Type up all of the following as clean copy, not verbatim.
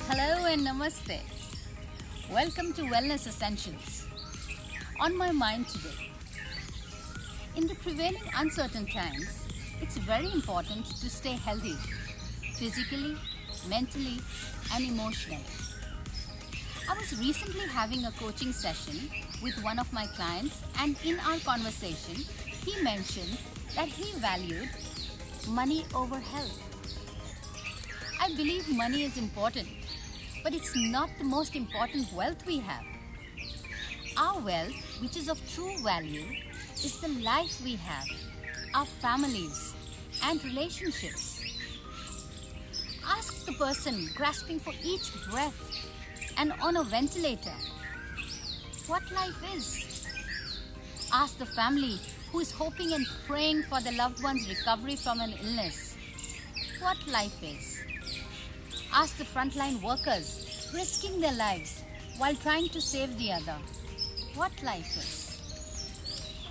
Hello and namaste. Welcome to Wellness Essentials. On my mind today, in the prevailing uncertain times, it's very important to stay healthy physically, mentally, and emotionally. I was recently having a coaching session with one of my clients, and in our conversation, he mentioned that he valued money over health. I believe money is important, but it's not the most important wealth we have. Our wealth, which is of true value, is the life we have, our families, and relationships. Ask the person grasping for each breath and on a ventilator what life is. Ask the family who is hoping and praying for the loved one's recovery from an illness what life is. Ask the frontline workers risking their lives while trying to save the other what life is.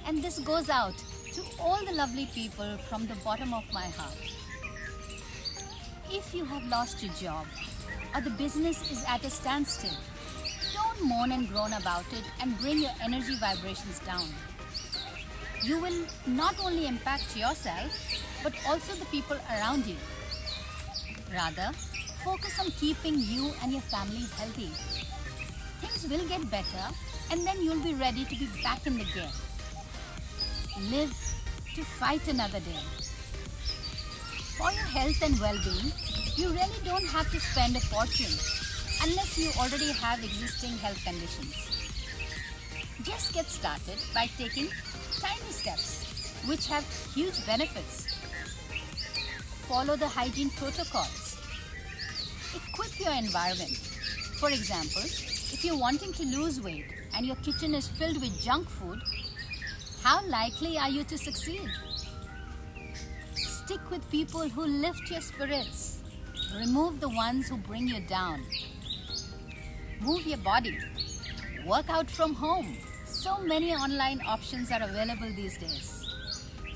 And this goes out to all the lovely people from the bottom of my heart. If you have lost your job or the business is at a standstill, don't moan and groan about it and bring your energy vibrations down. You will not only impact yourself, but also the people around you. Rather, focus on keeping you and your family healthy. Things will get better, and then you'll be ready to be back in the game. Live to fight another day. For your health and well-being, you really don't have to spend a fortune unless you already have existing health conditions. Just get started by taking tiny steps which have huge benefits. Follow the hygiene protocols. Equip your environment. For example, if you're wanting to lose weight and your kitchen is filled with junk food, how likely are you to succeed? Stick with people who lift your spirits. Remove the ones who bring you down. Move your body. Work out from home. So many online options are available these days.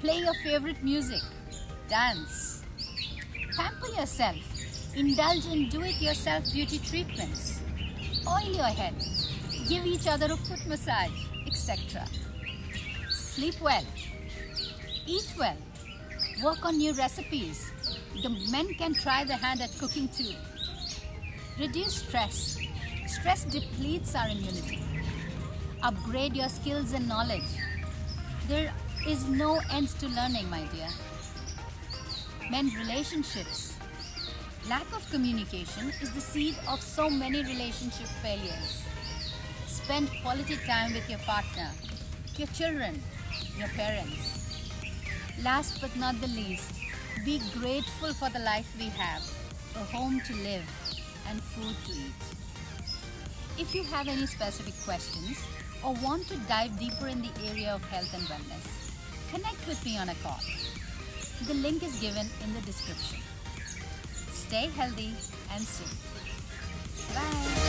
Play your favorite music. Dance. Pamper yourself. Indulge in do-it-yourself beauty treatments. Oil your head. Give each other a foot massage, etc. Sleep well. Eat well. Work on new recipes. The men can try their hand at cooking too. Reduce stress. Stress depletes our immunity. Upgrade your skills and knowledge. There is no end to learning, my dear. Mend relationships. Lack of communication is the seed of so many relationship failures. Spend quality time with your partner, your children, your parents. Last but not the least, be grateful for the life we have, a home to live, and food to eat. If you have any specific questions or want to dive deeper in the area of health and wellness, connect with me on a call. The link is given in the description. Stay healthy and safe. Bye.